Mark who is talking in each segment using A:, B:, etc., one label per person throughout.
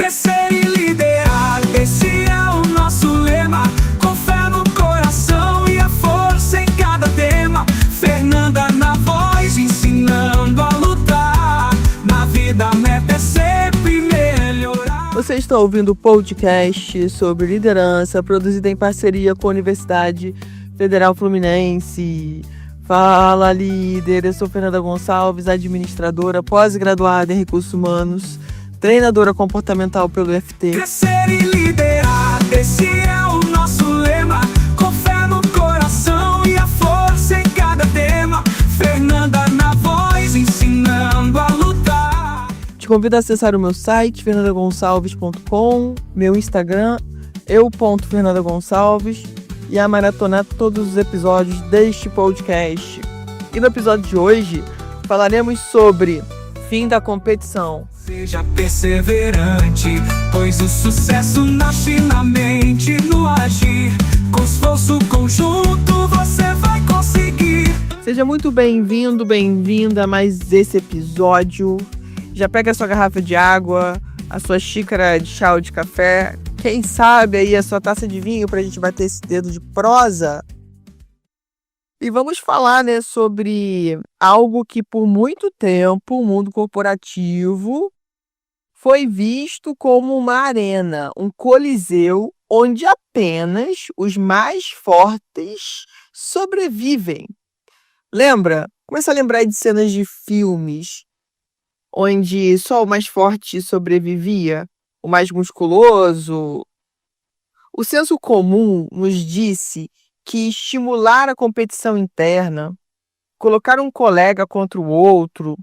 A: Crescer e liderar, esse é o nosso lema. Com fé no coração e a força em cada tema. Fernanda na voz, ensinando a lutar. Na vida a meta é sempre melhorar.
B: Você está ouvindo o podcast sobre liderança, produzido em parceria com a Universidade Federal Fluminense. Fala, líder! Eu sou Fernanda Gonçalves, administradora, pós-graduada em Recursos Humanos, treinadora comportamental pelo UFT.
A: Crescer e liderar, esse é o nosso lema. Com fé no coração e a força em cada tema. Fernanda na voz, ensinando a lutar.
B: Te convido a acessar o meu site, fernandagonçalves.com, meu Instagram, eu.fernandagonçalves, e a maratonar todos os episódios deste podcast. E no episódio de hoje, falaremos sobre fim da competição.
A: Seja perseverante, pois o sucesso nasce na mente, no agir. Com esforço conjunto você vai conseguir.
B: Seja muito bem-vindo, bem-vinda a mais esse episódio. Já pega a sua garrafa de água, a sua xícara de chá ou de café, quem sabe aí a sua taça de vinho pra gente bater esse dedo de prosa. E vamos falar, sobre algo que por muito tempo o mundo corporativo foi visto como uma arena, um coliseu onde apenas os mais fortes sobrevivem. Lembra? Começa a lembrar de cenas de filmes onde só o mais forte sobrevivia, o mais musculoso. O senso comum nos disse que estimular a competição interna, colocar um colega contra o outro,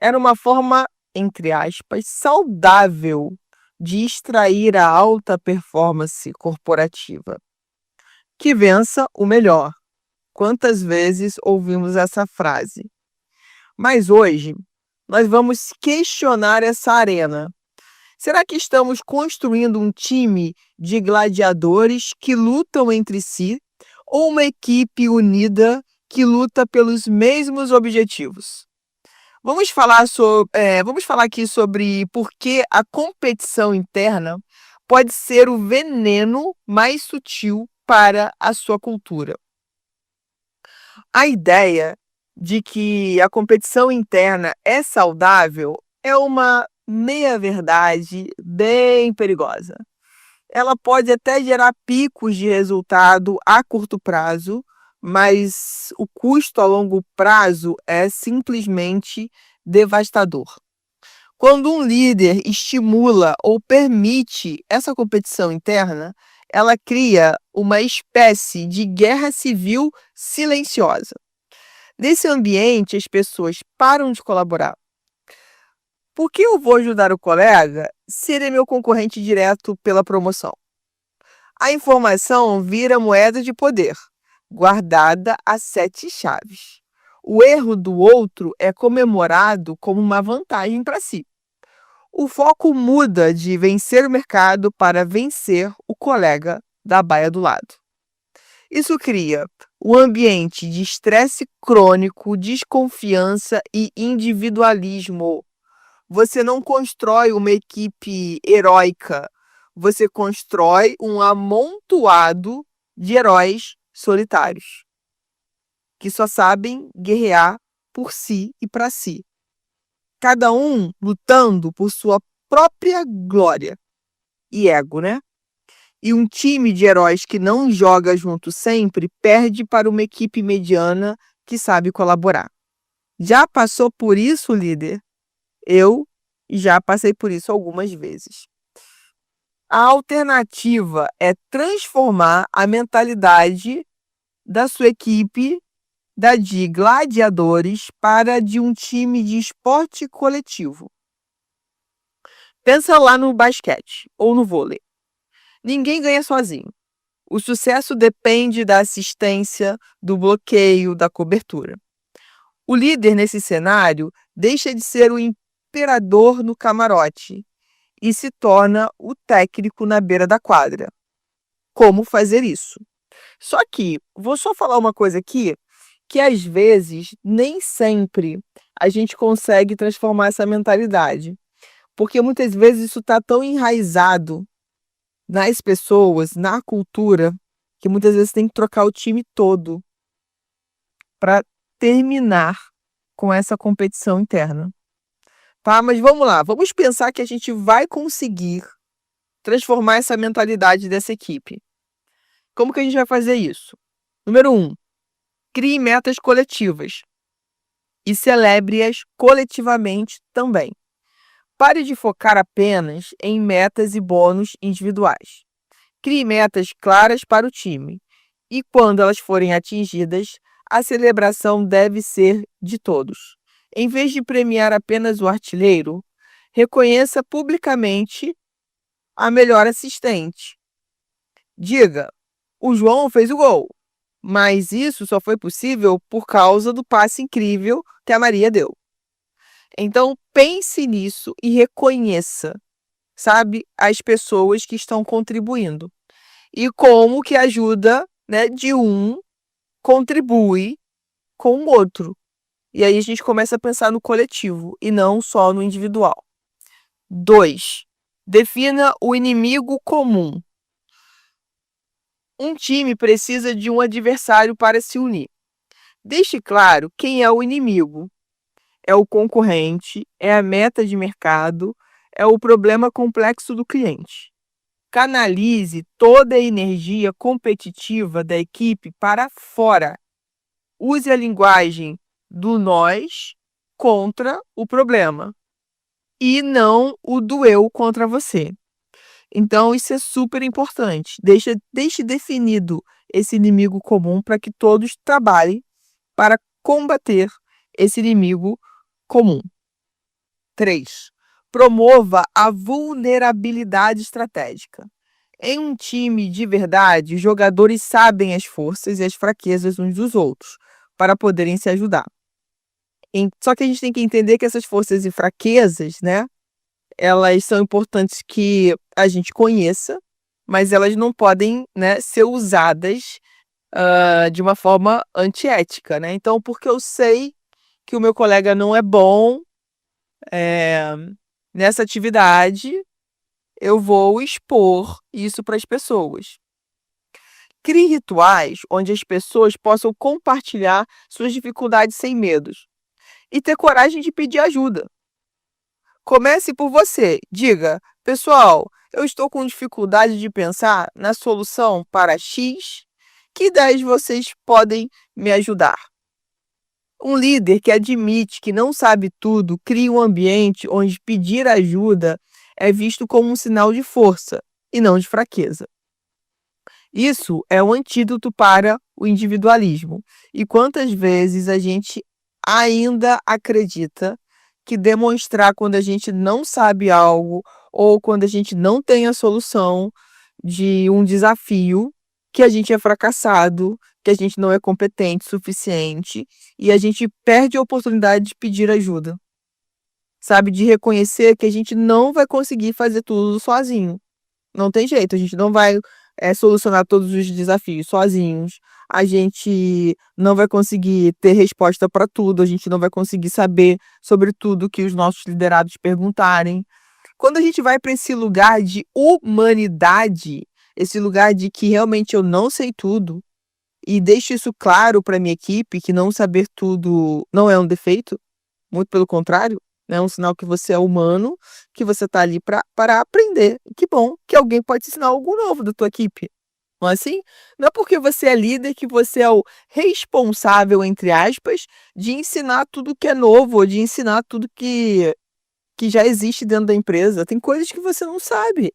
B: era uma forma, entre aspas, saudável de extrair a alta performance corporativa. Que vença o melhor. Quantas vezes ouvimos essa frase? Mas hoje, nós vamos questionar essa arena. Será que estamos construindo um time de gladiadores que lutam entre si ou uma equipe unida que luta pelos mesmos objetivos? Vamos falar aqui sobre por que a competição interna pode ser o veneno mais sutil para a sua cultura. A ideia de que a competição interna é saudável é uma meia-verdade bem perigosa. Ela pode até gerar picos de resultado a curto prazo, mas o custo a longo prazo é simplesmente devastador. Quando um líder estimula ou permite essa competição interna, ela cria uma espécie de guerra civil silenciosa. Nesse ambiente, as pessoas param de colaborar. Por que eu vou ajudar o colega se ele é meu concorrente direto pela promoção? A informação vira moeda de poder, guardada a 7 chaves. O erro do outro é comemorado como uma vantagem para si. O foco muda de vencer o mercado para vencer o colega da baia do lado. Isso cria um ambiente de estresse crônico, desconfiança e individualismo. Você não constrói uma equipe heróica, você constrói um amontoado de heróis solitários, que só sabem guerrear por si e para si. Cada um lutando por sua própria glória e ego, E um time de heróis que não joga junto sempre perde para uma equipe mediana que sabe colaborar. Já passou por isso, líder? Eu já passei por isso algumas vezes. A alternativa é transformar a mentalidade da sua equipe de gladiadores para de um time de esporte coletivo. Pensa lá no basquete ou no vôlei. Ninguém ganha sozinho. O sucesso depende da assistência, do bloqueio, da cobertura. O líder nesse cenário deixa de ser o imperador no camarote e se torna o técnico na beira da quadra. Como fazer isso? Só que, vou só falar uma coisa aqui, que às vezes, nem sempre, a gente consegue transformar essa mentalidade. Porque muitas vezes isso está tão enraizado nas pessoas, na cultura, que muitas vezes tem que trocar o time todo para terminar com essa competição interna. Tá? Mas vamos lá, vamos pensar que a gente vai conseguir transformar essa mentalidade dessa equipe. Como que a gente vai fazer isso? Número 1, crie metas coletivas e celebre-as coletivamente também. Pare de focar apenas em metas e bônus individuais. Crie metas claras para o time e, quando elas forem atingidas, a celebração deve ser de todos. Em vez de premiar apenas o artilheiro, reconheça publicamente a melhor assistente. Diga: o João fez o gol, mas isso só foi possível por causa do passe incrível que a Maria deu. Então, pense nisso e reconheça, sabe, as pessoas que estão contribuindo. E como que ajuda, né, de um contribui com o outro. E aí a gente começa a pensar no coletivo e não só no individual. 2, defina o inimigo comum. Um time precisa de um adversário para se unir. Deixe claro quem é o inimigo. É o concorrente, é a meta de mercado, é o problema complexo do cliente. Canalize toda a energia competitiva da equipe para fora. Use a linguagem do nós contra o problema e não o do eu contra você. Então, isso é super importante. Deixe definido esse inimigo comum para que todos trabalhem para combater esse inimigo comum. 3. Promova a vulnerabilidade estratégica. Em um time de verdade, os jogadores sabem as forças e as fraquezas uns dos outros para poderem se ajudar. Só que a gente tem que entender que essas forças e fraquezas, né, elas são importantes que a gente conheça, mas elas não podem, né, ser usadas de uma forma antiética, né? Então, porque eu sei que o meu colega não é bom nessa atividade, eu vou expor isso para as pessoas. Crie rituais onde as pessoas possam compartilhar suas dificuldades sem medos e ter coragem de pedir ajuda. Comece por você. Diga: pessoal, eu estou com dificuldade de pensar na solução para X. Que ideias vocês podem me ajudar? Um líder que admite que não sabe tudo cria um ambiente onde pedir ajuda é visto como um sinal de força e não de fraqueza. Isso é um antídoto para o individualismo. E quantas vezes a gente ainda acredita que demonstrar quando a gente não sabe algo ou quando a gente não tem a solução de um desafio, que a gente é fracassado, que a gente não é competente o suficiente e a gente perde a oportunidade de pedir ajuda. Sabe, de reconhecer que a gente não vai conseguir fazer tudo sozinho. Não tem jeito, a gente não vai solucionar todos os desafios sozinhos. A gente não vai conseguir ter resposta para tudo, a gente não vai conseguir saber sobre tudo que os nossos liderados perguntarem. Quando a gente vai para esse lugar de humanidade, esse lugar de que realmente eu não sei tudo, e deixo isso claro para minha equipe, que não saber tudo não é um defeito, muito pelo contrário, é um sinal que você é humano, que você está ali para aprender. Que bom que alguém pode te ensinar algo novo da tua equipe. Não é assim? Não é porque você é líder que você é o responsável, entre aspas, de ensinar tudo que é novo, ou de ensinar tudo que já existe dentro da empresa. Tem coisas que você não sabe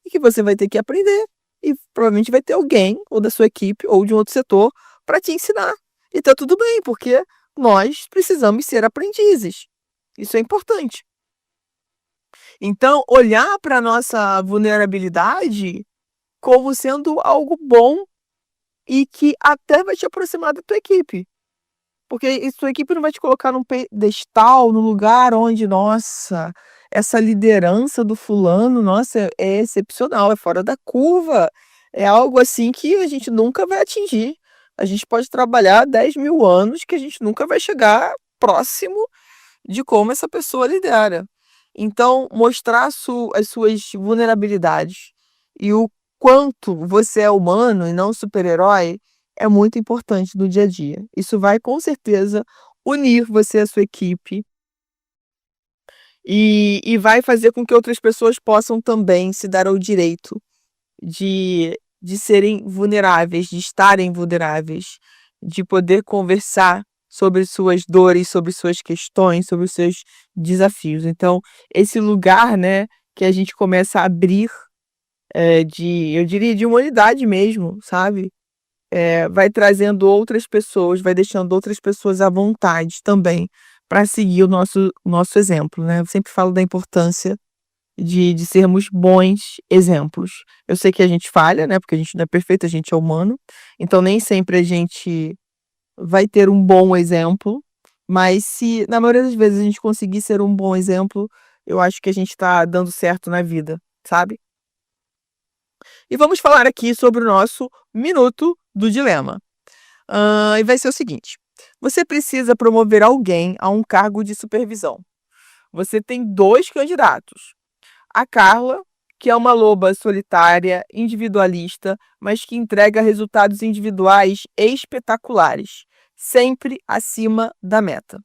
B: e que você vai ter que aprender. E provavelmente vai ter alguém, ou da sua equipe, ou de um outro setor, para te ensinar. E tá tudo bem, porque nós precisamos ser aprendizes. Isso é importante. Então, olhar para a nossa vulnerabilidade como sendo algo bom e que até vai te aproximar da tua equipe. Porque a sua equipe não vai te colocar num pedestal, num lugar onde, nossa, essa liderança do fulano, nossa, é excepcional, é fora da curva. É algo assim que a gente nunca vai atingir. A gente pode trabalhar 10.000 anos que a gente nunca vai chegar próximo de como essa pessoa lidera. Então, mostrar as suas vulnerabilidades e o quanto você é humano e não super-herói é muito importante no dia a dia. Isso vai, com certeza, unir você à sua equipe e vai fazer com que outras pessoas possam também se dar ao direito de serem vulneráveis, de estarem vulneráveis, de poder conversar sobre suas dores, sobre suas questões, sobre os seus desafios. Então, esse lugar, né, que a gente começa a abrir, eu diria, de humanidade mesmo, sabe, vai trazendo outras pessoas, vai deixando outras pessoas à vontade também para seguir o nosso exemplo, né. Eu sempre falo da importância de sermos bons exemplos. Eu sei que a gente falha, né, porque a gente não é perfeito, a gente é humano, então nem sempre a gente vai ter um bom exemplo, mas se na maioria das vezes a gente conseguir ser um bom exemplo, eu acho que a gente tá dando certo na vida, sabe. E vamos falar aqui sobre o nosso minuto do dilema. E vai ser o seguinte: você precisa promover alguém a um cargo de supervisão. Você tem 2 candidatos. A Carla, que é uma loba solitária, individualista, mas que entrega resultados individuais espetaculares, sempre acima da meta.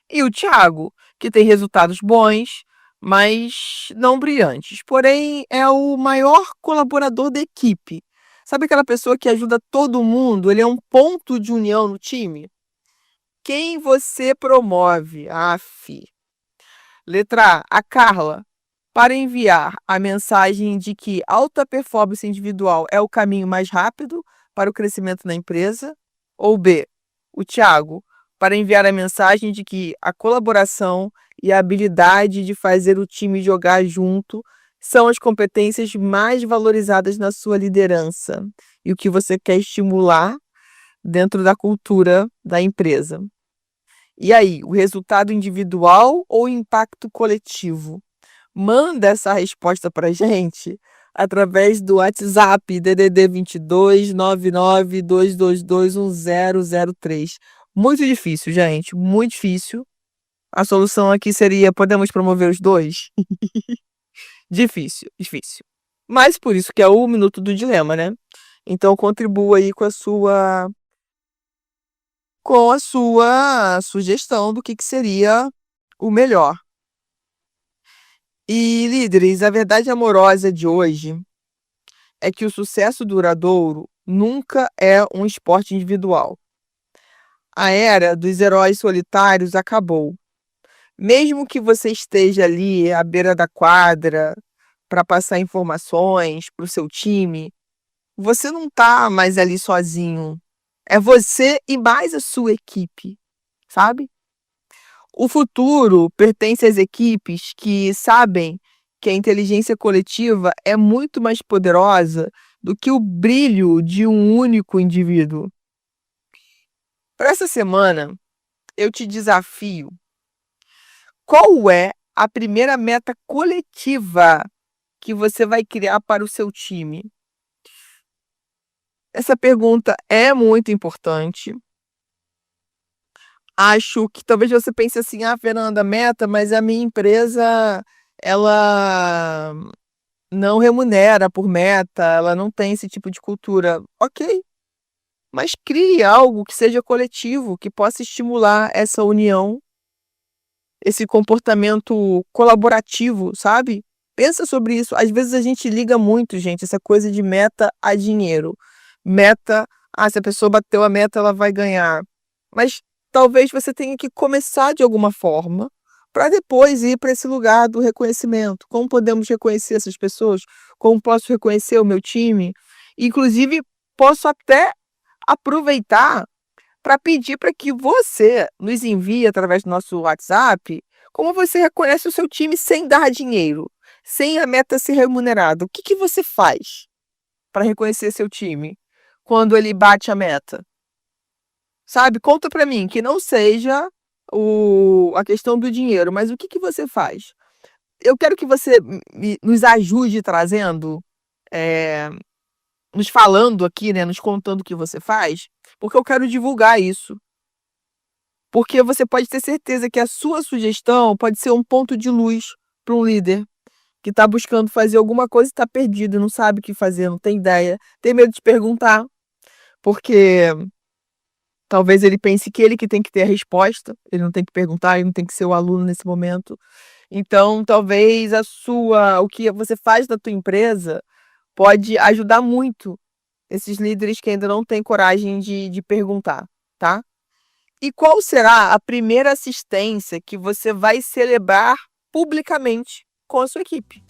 B: E o Thiago, que tem resultados bons, mas não brilhantes, porém é o maior colaborador da equipe. Sabe aquela pessoa que ajuda todo mundo? Ele é um ponto de união no time? Quem você promove? Letra A Carla, para enviar a mensagem de que alta performance individual é o caminho mais rápido para o crescimento na empresa. Ou B, o Thiago, para enviar a mensagem de que a colaboração e a habilidade de fazer o time jogar junto são as competências mais valorizadas na sua liderança e o que você quer estimular dentro da cultura da empresa. E aí, o resultado individual ou o impacto coletivo? Manda essa resposta pra gente através do WhatsApp DDD 22 992221003. Muito difícil, gente, muito difícil. A solução aqui seria: podemos promover os 2? Difícil, difícil. Mas por isso que é o minuto do dilema, né. Então contribua aí com a sua sugestão do que seria o melhor. E líderes, a verdade amorosa de hoje é que o sucesso duradouro nunca é um esporte individual. A era dos heróis solitários acabou. Mesmo que você esteja ali à beira da quadra para passar informações para o seu time, você não está mais ali sozinho. É você e mais a sua equipe, sabe? O futuro pertence às equipes que sabem que a inteligência coletiva é muito mais poderosa do que o brilho de um único indivíduo. Para essa semana, eu te desafio: qual é a primeira meta coletiva que você vai criar para o seu time? Essa pergunta é muito importante. Acho que talvez você pense assim: "Ah, Fernanda, meta, mas a minha empresa, ela não remunera por meta, ela não tem esse tipo de cultura". Ok, mas crie algo que seja coletivo, que possa estimular essa união, esse comportamento colaborativo, sabe? Pensa sobre isso. Às vezes a gente liga muito, gente, essa coisa de meta a dinheiro. Meta, se a pessoa bateu a meta, ela vai ganhar. Mas talvez você tenha que começar de alguma forma para depois ir para esse lugar do reconhecimento. Como podemos reconhecer essas pessoas? Como posso reconhecer o meu time? Inclusive, posso até aproveitar para pedir para que você nos envie através do nosso WhatsApp como você reconhece o seu time sem dar dinheiro, sem a meta ser remunerada. O que você faz para reconhecer seu time quando ele bate a meta? Sabe, conta para mim, que não seja a questão do dinheiro, mas o que você faz? Eu quero que você nos ajude trazendo, eh, nos falando aqui, né, nos contando o que você faz, porque eu quero divulgar isso. Porque você pode ter certeza que a sua sugestão pode ser um ponto de luz para um líder que está buscando fazer alguma coisa e está perdido, não sabe o que fazer, não tem ideia, tem medo de perguntar, porque talvez ele pense que ele que tem que ter a resposta, ele não tem que perguntar, ele não tem que ser o aluno nesse momento. Então, talvez o que você faz na tua empresa pode ajudar muito esses líderes que ainda não têm coragem de perguntar, tá? E qual será a primeira assistência que você vai celebrar publicamente com a sua equipe?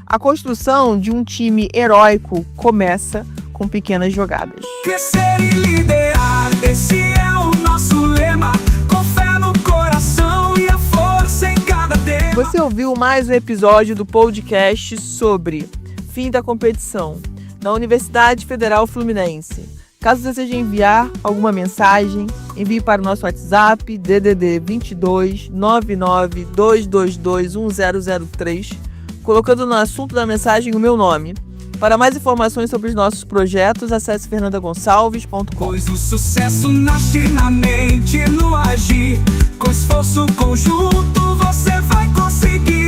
B: A construção de um time heróico começa com pequenas jogadas.
A: Crescer e liderar, esse é o nosso lema. Com fé no coração e a força em cada tema.
B: Você ouviu mais um episódio do podcast sobre fim da competição na Universidade Federal Fluminense. Caso deseje enviar alguma mensagem, envie para o nosso WhatsApp DDD 22 99 222 1003, colocando no assunto da mensagem o meu nome. Para mais informações sobre os nossos projetos, acesse fernandagonçalves.com.
A: Pois o sucesso nasce na mente, no agir. Com esforço conjunto você vai conseguir.